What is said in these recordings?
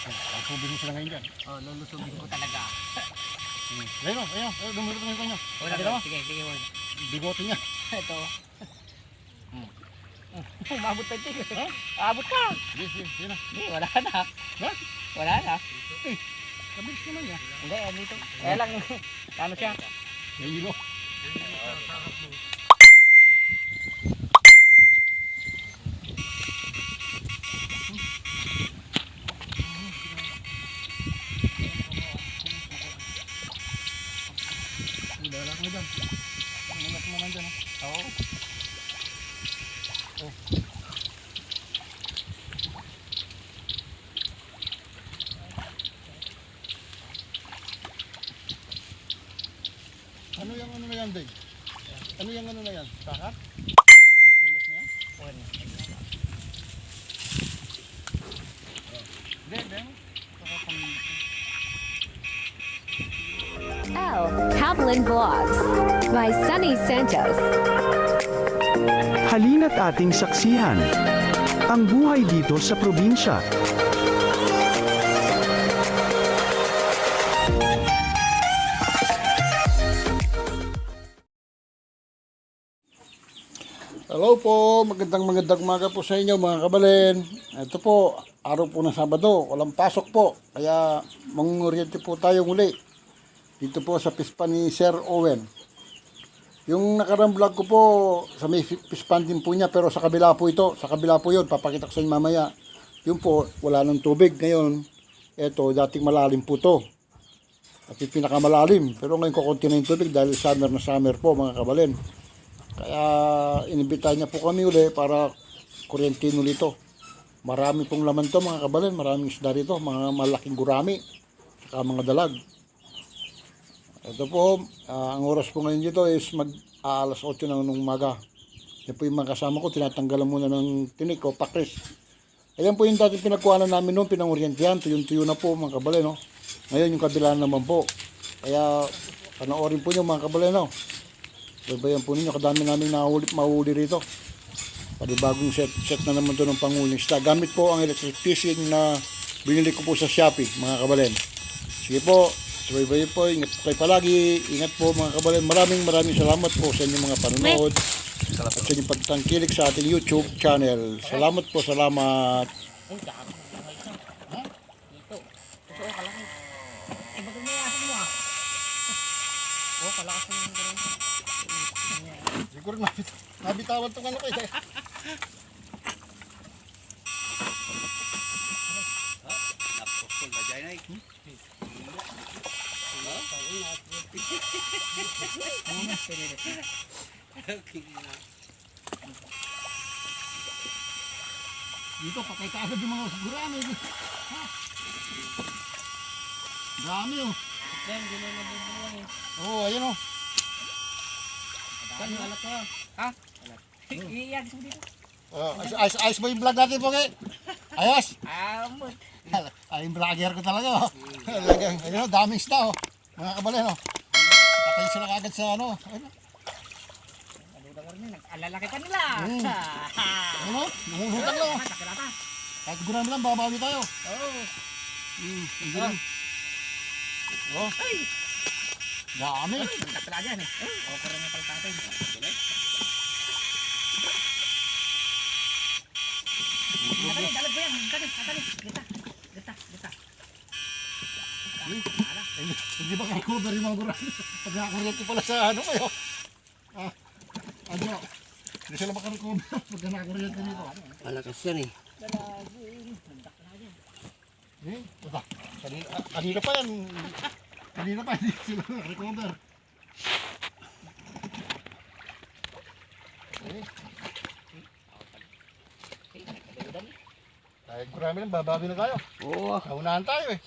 Lusubin mo sila ngayon dyan. Oh, lulusubin ko talaga. Ayun o, dumulot ng kanya. Sige. Bigote niya. Ito. Umabot pa ito. Ha? Abot ka. Sige na. Hindi, wala na. Ha? Wala na. Kabilis naman niya. Hindi, dito. Kaya lang, ano siya? May hilo. Dala ko dyan. Nangat mo naman dyan. Oo. Ano yung ano na yan, Dave? Ano yung ano na yan? Sakat? Stainless na yan? Hindi. Kaplan Vlogs by Sunny Santos. Halina't ating saksihan ang buhay dito sa probinsya. Hello po, magandang umaga po sa inyo mga kabalen. Ito po, araw po ng Sabado, walang pasok po. Kaya mangunguryente po tayo muli. Dito po sa pispan ni Sir Owen. Yung nakarang vlog ko po, sa may pispan din po niya, pero sa kabila po ito. Sa kabila po yun, papakita ko sa inyo mamaya. Yun po, wala ng tubig. Ngayon, ito, dating malalim po to. At yung pinakamalalim. Pero ngayon kukunti na yung tubig dahil summer na summer po mga kabalen. Kaya inibitahan niya po kami uli para kuryente ulit ito. Marami pong laman to mga kabalen, maraming isda rito, mga malaking gurami, saka mga dalag. Ito po, ang oras po ngayon dito is alas 8 ng umaga. Yan po yung mga kasama ko, tinatanggalan muna ng tinik o pakris. Ayan po yung dating pinagkuhanan namin noon, pinanguryentehan, tuyong-tuyo na po mga kabalen. No? Ngayon yung kabila naman po. Kaya panoorin po nyo mga kabalen. No? Bayan po ninyo, kadami namin mahuli rito. Panibagong set na naman ito ng panguling isda. Gamit po ang electric fishing na binili ko po sa Shopee, mga kabalen. Sige po, sabay-bayan po, ingat po kayo palagi. Ingat po mga kabalen. Maraming salamat po sa inyong mga panonood at sa inyong pagtangkilik sa ating YouTube channel. Salamat po, salamat. Siguro nabitawan itong ano ko eh. Dito patay ka agad yung mga gurami. Dami oh. Oo, ayun oh. Saan yung alat ko? Ha? Iiyag mo dito. Ayos mo yung vlog natin po kay. Ayos. Amot. Ay, yung vlogger ko talaga oh. Ayun oh, daming isda oh. Mga kabalen oh. Patay sila kagad sa ano. Ayun oh. Alalaki pa nila. Ayun oh, nangungutang lang oh. Kahit gurami lang, babawi tayo. Oo. Hindi lang. Oh. Dami. Kapila dyan eh. Okay rin yung palpatin. Dalag ko yan. Katali. Gita. Hindi ba kakover yung mga gurami? Pag nakakuryente pala sa ano kayo. Ano? Hindi sila makarecover pag nakakuryente dito. Malakas yan eh. Kanina pa yan. Kanina pa hindi sila nakarecover. Kahit gurami lang, babawi na tayo. Oo. Naunahan tayo eh.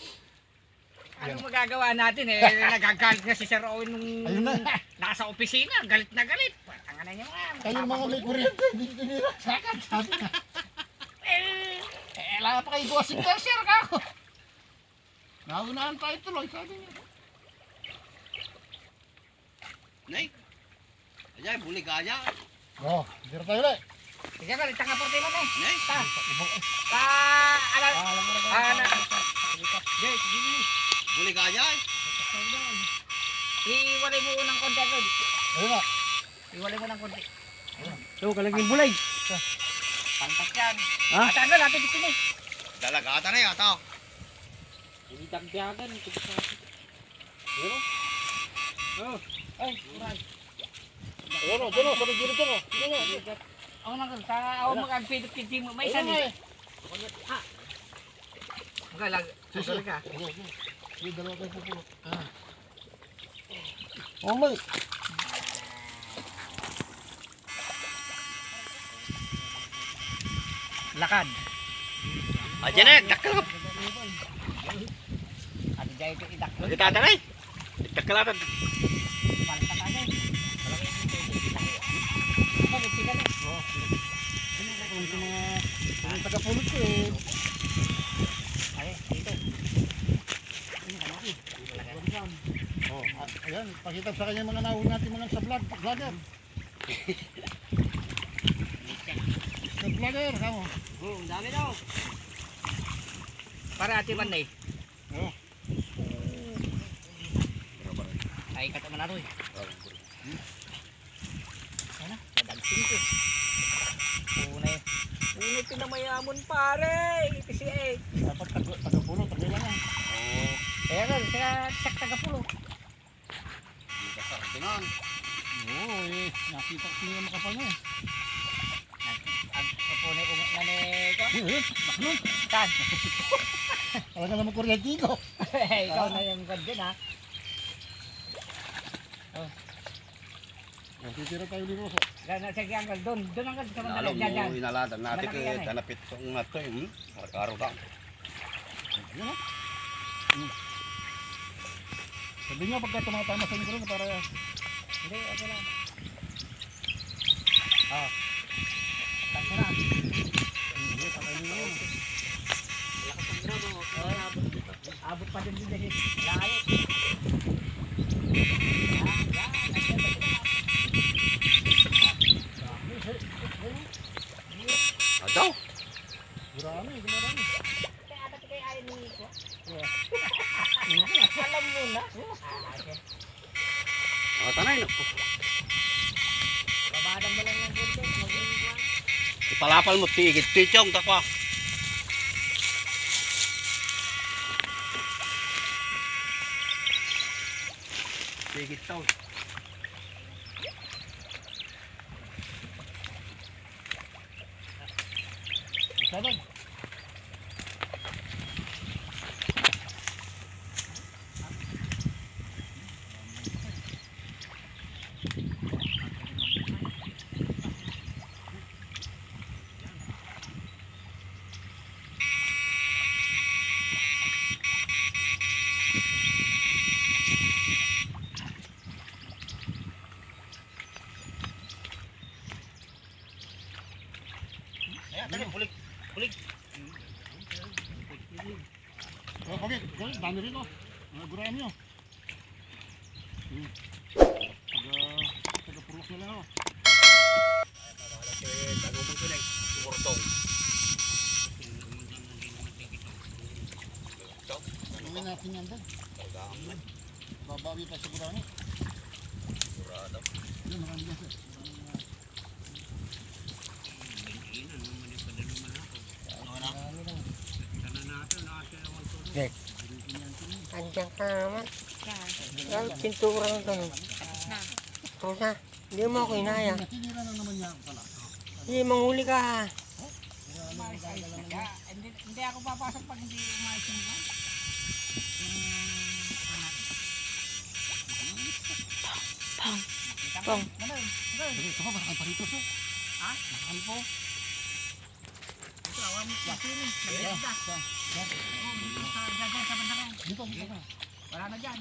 Anong magagawa natin eh? Nagagalit na si Sir Owen nung Ayun na. nasa opisina. Galit na galit. Ang ano niya nga. Kayong mga may kuryente, hindi nila sakat. Sabi na. Wala pa kayo bossing ka, sir ka ako. Naunahan tayo tuloy, sabi niya. Nay. Ayan, bulig aja. Oh, dito tayo ulit. Sige, galit ka nga po tayo na eh. Nay. Ta. Ibang, Ta. alam mo na. Buli gaya eh. Iwalay mo ng konti agad. Ayun na. Iwalay mo ng konti. So, kalaging bulay. Pantak yan. Ha? At ano, natin dito na eh. Dalagata na yata. Hindi tagpiagan. Oh. Ay, uray. Ayun o, dyan o, sa gilid dyan o. Ako nang sa ako mag-agpidot-pidot mo. May isa Ayun na ni. eh. Galag. Galag ka. Sige, dalawa kayo pupulot. Oh, may. Lakad. Ayan eh, takalap. At dyan ito idak. Magkita na eh. Takalatan. Palta ka na eh. Ano, nagsiga na eh. Ang tagapulot ko eh. Ay, dito. Oh, ayan, pakita sa kanya mga nahuli natin mga sa vlogger. Sa vlogger, kamo. Ang dami daw. Para ati man na eh. Oh. Ay, kata man naroy. Ano? Kadagsin ko. Unay. Unay pinamayamon pare. Iti eh. Dapat tagapulot, tagay lang yan. Kaya nga, kaya sak tagapulo. Tinan. Oo eh, nakita ko niya makapal niya eh. Ang kapunay umok na ni ko. Baklon. Saan? Talaga naman kuryente ko. Ikaw na yung god dyan ha. Titira tayo ni Roso. Sige ang god doon. Doon ang god sa mga Alam dyan. mo, inaladan natin Malaki kay yan eh. tanapit sa ungat ko eh. Araw ka. Sabi niya pagka tumatama sa mikro para Hindi, okay lang. Oh. Tanto na. Abot pa din din. Layo. Adaw. gurami, gumarami. Alam mo na. Tanay na. Babadan mo lang ng buntot. Ipalapal mo tigit. Tichong takwa. Tigit tao. Sabag. Ayan, tali, bulig. Bulig. Oh, okay, dami rin oh. Gurami oh. Taga-purok na lang oh. Tagubog ko na eh. Sumurtong. Gawin natin yan doon. Babawi tayo sa gurami. Surado. Yun, marami yan sir. Andiyan ka naman. Dahil pintura ng ganun. Rosa, hindi mo ako inaya. Tinira na naman niya pala. Hindi, manghuli ka ha. Hindi ako papasok pag hindi umayos yung mga. Pang. Ito pa, baka parito sir. Ha? Baka po. Ito, awan mo sa sini. Nagbiyak ka. Sa bandaran. Dito, dito ka. Wala na dyan.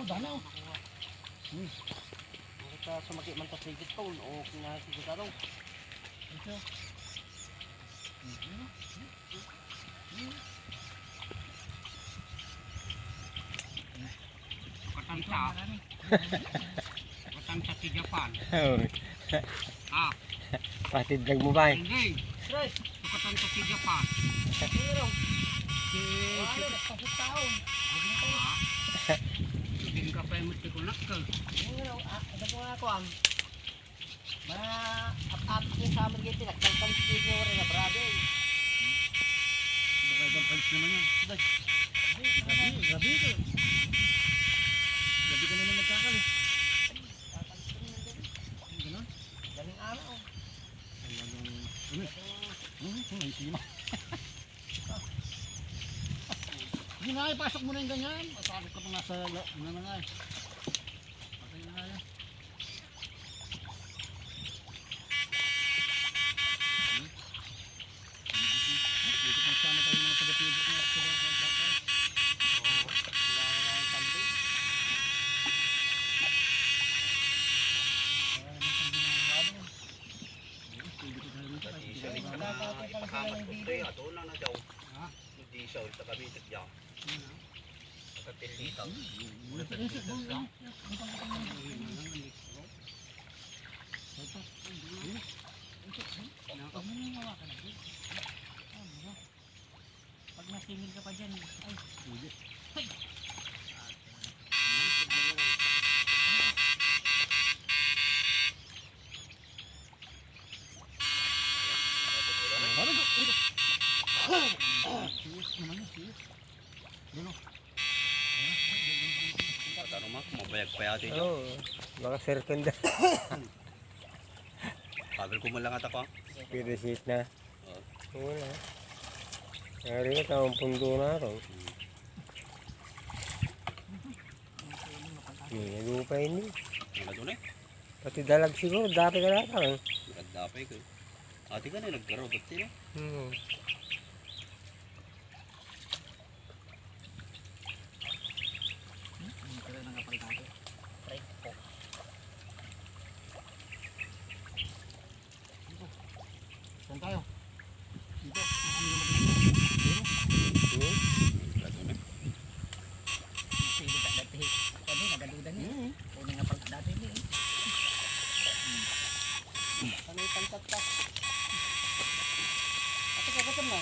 Danaw. Kita sumakit man tas sigit ko. O kinasigit ka raw. Katansa. Katansa si Japan. Ah, Patid mo ba eh? hindi. Sukatan to tiga pa. Hindi ka pa yung matikunak ka. Ano po nga ako ang mga up-up niya sa amin giti, nagkalkal speed niya rin na brado. Baka ibang palis naman yan. Grabe ka. Grabe ka naman nagkakal eh. Ganon? Galing araw. Sige na. Sige na, ipasok mo na yung ganyan. Masakit ka pa nasa ano na nga eh. Patay na nga yan. Dito pang sama tayo mga taga-tibok na sa baka. Ato lang na daw. Hindi siya ulit kami diyan. Katilita. Pag nasingil ka pa dyan. Ay. Ano mak, mabayag pa yata ito. Oo, baka circunda. Pagal ko man lang ata pa. Piresit na. Wala. Nari na tawang pundo na rin. May lupay ni. Ano doon eh? Pati dalag siguro, dati ka na lang. Nagdapay ko. Ate ka na nagkaro ba't sila? Saan tayo? Dito. Wala doon eh. Sige ka dati. Kani nagadudan ni. Kunin nga pag dati ni. Ano yung pantat ka? Ate ka katam na.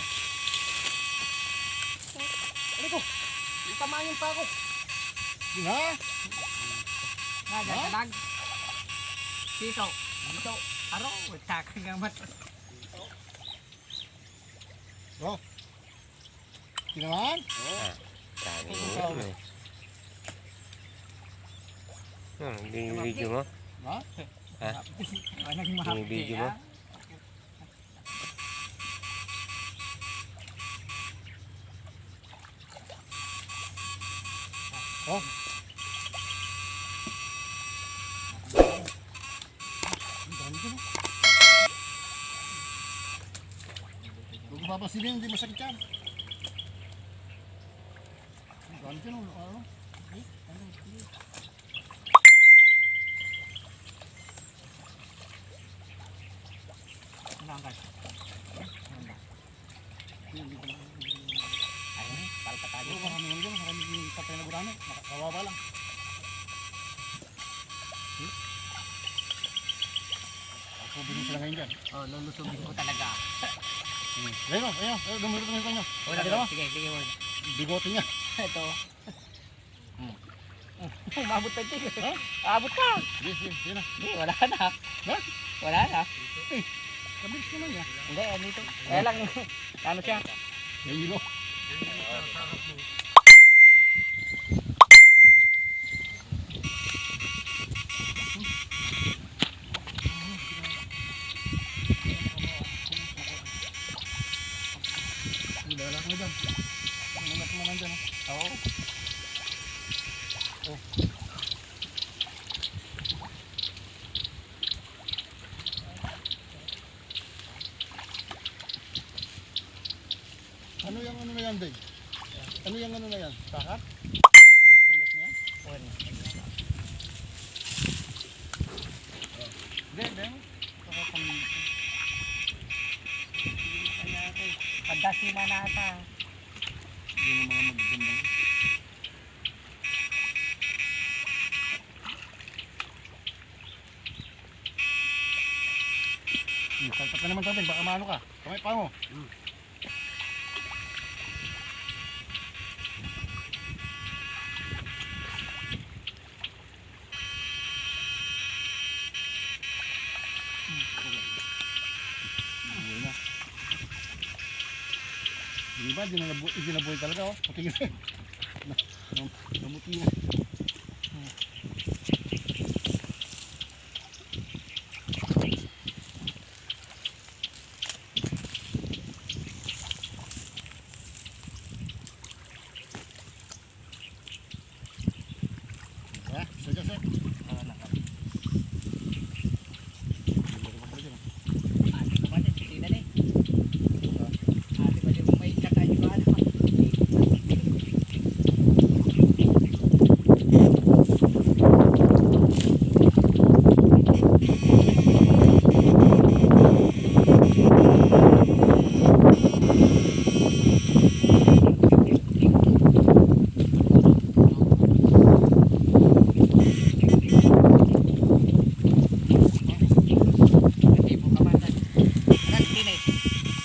Ano ko? Tamayin pa ako. Sige na. Nagadalag. Dito. Dito. Aro, takang gamat. Oh. Sige naman. Dami mo eh. Binibidyo mo? Ha? Anong Binibidyo mo? Oh. Huwag papasilin, hindi masakit yan. Gano'n ka nung ano? Nangkas. Ayun, palpatado. Oo, marami naman dyan. Marami yung patay na gurano. Kawawa lang. Ako bilhin sila ngayon dyan. Oh, lulusubin ko talaga. Ayun o, ayun o. Dumulot na yung kanyo. Wala Nakita mo? Sige, sige mo. Bigote niya. Ito. Umabot na ito. Ha? Abot ka. Sige, sige, sige na. Hindi, wala na. Ha? Wala na. Kabilis naman niya. Hindi, dito. Kaya lang, ano siya? May hilo. Lalak mo dyan. Lalak mo naman dyan. Oo. Oh. Ano yung ano na yan, Dave? Ano yung ano na yan? Sakat? Stainless na yan? Hindi, hindi. Sakat pang Pagdasi na nata. Hindi na mga magagandang. Salpat ka naman tubig, baka maano ka. Kamay pa mo. Di ba? Di nabuhay talaga, oh. Puti na. Namuti na. Ya, saja sih. Ate ko ba din? Hindi na din. Ate ko din may kakain ba? Hindi po kamasan. Kasi din eh.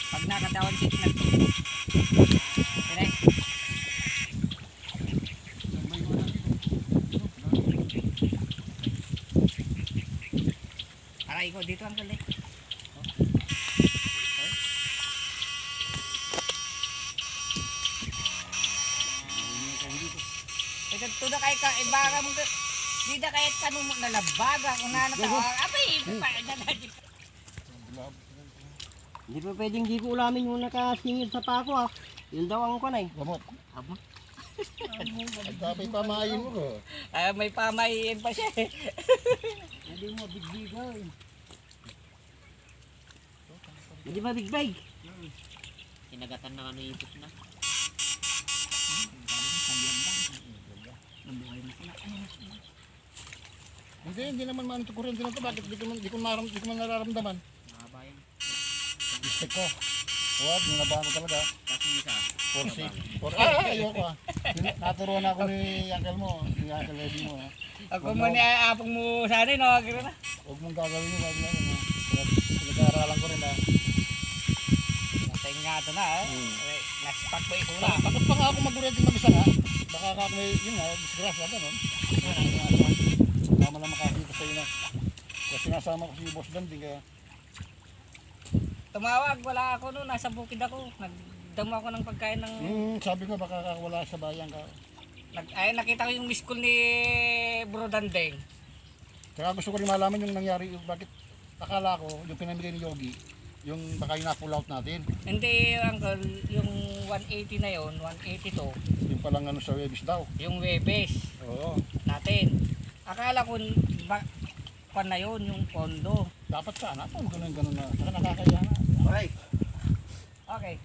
Pag nakatawan signal to. Kaya aray ko dito ang galing. Ito na kay ka ibaga mo di na kahit tanong mo nalabaga kung nanatawa. Abay, pa Hindi pa pwedeng di ko ulamin yung nakasingil sa pako ha. Yun daw ang kunay. Gamot. Aba. Ay, dapat pamahayin mo ko. May pamahiin pa siya. Hindi mo bigbigay. Hindi ba bigbay? Kinagatan na ano ipot na. Hindi naman man ito kuryente na ito. Bakit di ko man nararamdaman? Nakabayan. Mistake ko. Huwag, ninabahan ko talaga. Kasi isa. Ayoko ah. Naturuan ako ni Uncle mo, ni Uncle Eddie mo. Ako mo ni apong mo sana no, agro na. Huwag mong gagawin yun, sabi niya. Pinag-aaralan ko rin ah. Natay nga ito na eh. Naspak ba ito na? Bakit pa nga ako mag-kuryente mag-isa nga? Baka ako may, yun nga, disgrasya ba nun? Tama lang makakita sa'yo na. Kasi nasama ko si Boss Danding kaya. Tumawag, wala ako noon, nasa bukid ako. Nagdamo ako ng pagkain ng... Sabi ko baka wala sa bayan ka. Nakita ko yung miss call ni Bro Dandeng. Kaya gusto ko rin malaman yung nangyari, yung bakit akala ko yung pinamigay ni Yogi, yung baka yung na-pull out natin. Hindi, uncle, yung 180 na yon, 182, Yung palang ano sa Webis daw. yung Webes Oo. natin. Akala ko, pan na yun, yung pondo. Dapat sana kung ganun na. Saka nakakaya na. Alright. Okay.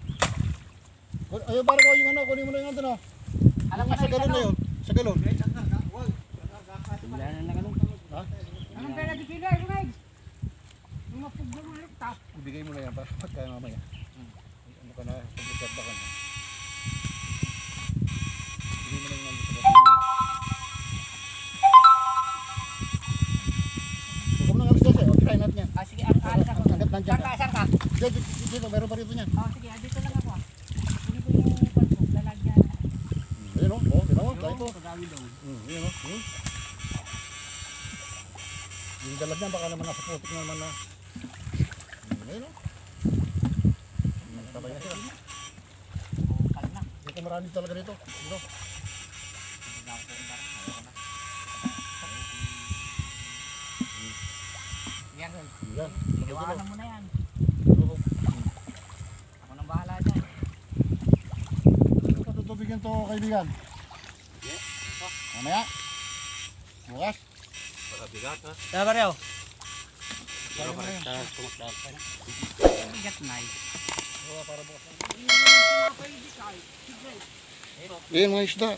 Ayaw para ko yung ano, kunin mo na yung ano. Alam Yung ka sa na galon na yun. Sa galon. Wala na nakalong. Ha? Anong pera di kila, Rumeg? Yung mapugol mo lang, ta. Ibigay mo na yan para pagkaya mamaya. Ano ka na, pag-reserve ka na. Ibigay mo na yung ano sa galon. Huwag mo nang alis kasi. Okay, try natin yan. Sige, alis ako. Hanggat nandiyan ka. Saan ka? Dito, meron pa rito niyan. Sige, dito lang ako. Hindi ko yung panso, lalagyan. Ayun o, ginawa mo, tayo po. Pagawin daw. Ayun o. Yung dalag niya, baka naman nasa putik na naman na. Ayun o. Tabay na sila. Dito marami talaga dito. Dito. Yan, Yan. iwanan mo na yan. Dito. Ako nang bahala dyan. Ano pa tutubigin to, kaibigan? Mamaya. Bukas. Para bigat ha. Tama rin Pero para sa tumakdak pa na. Bigat na eh. Oo, para bukas. Ayan mga isda.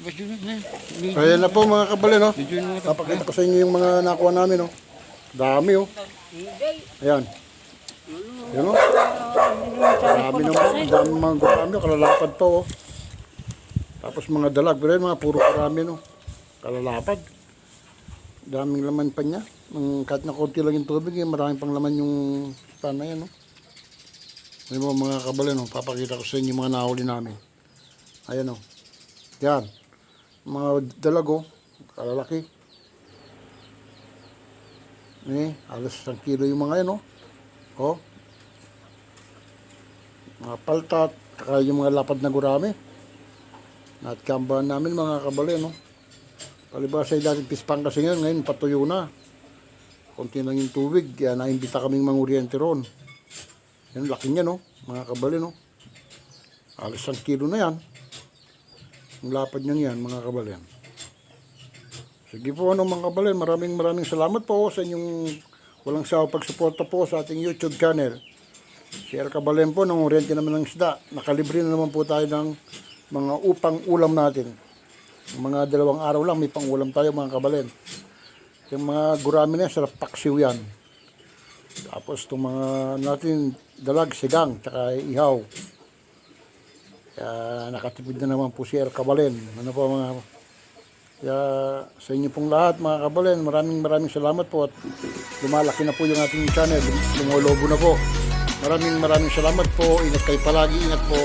Ayan na po mga kabali, no? Papakita ko sa inyo yung mga nakuha namin, no? Dami, oh. Ayan. Ayan, oh. Dami naman. Dami mga gurami, oh. Kalalapad pa, oh. Tapos mga dalag. Pero yun, mga puro karami, no? Kalalapad. Daming laman pa niya. Kahit na konti lang yung tubig, eh, maraming pang laman yung pan na yan, no? Ayan mo mga kabalin, oh, papakita ko sa inyo yung mga nahuli namin. Ayan o. Yan. Mga dalago, kalalaki. Halos 1 kilo yung mga yan, oh. Oh. Mga paltat, kaya yung mga lapad na gurami. Natkambahan namin mga kabali, no? Palibasa yung dating pispang kasi ngayon patuyo na. Konti lang yung tubig, kaya naimbita kaming manguryente ron. Yan, laki niya, no? Mga kabali, no? Halos 1 kilo na yan. Yung lapad niyan yan, mga kabali. Sige po, ano mga kabali, maraming salamat po sa inyong walang sawa pagsuporta po sa ating YouTube channel. Share Kabalen po, nanguryente naman ng isda. Nakalibre na naman po tayo ng mga upang ulam natin. Mga 2 araw lang, may pang-ulam tayo mga kabalen. Yung mga gurami na, sarap paksiw yan. Tapos itong mga natin, dalag, sigang, tsaka ihaw. Kaya nakatipid na naman po si Kabalen. Ano po mga... Kaya sa inyo pong lahat mga kabalen, maraming salamat po at lumalaki na po yung ating channel. Lumolobo na po. Maraming salamat po. Ingat kayo palagi. Ingat po.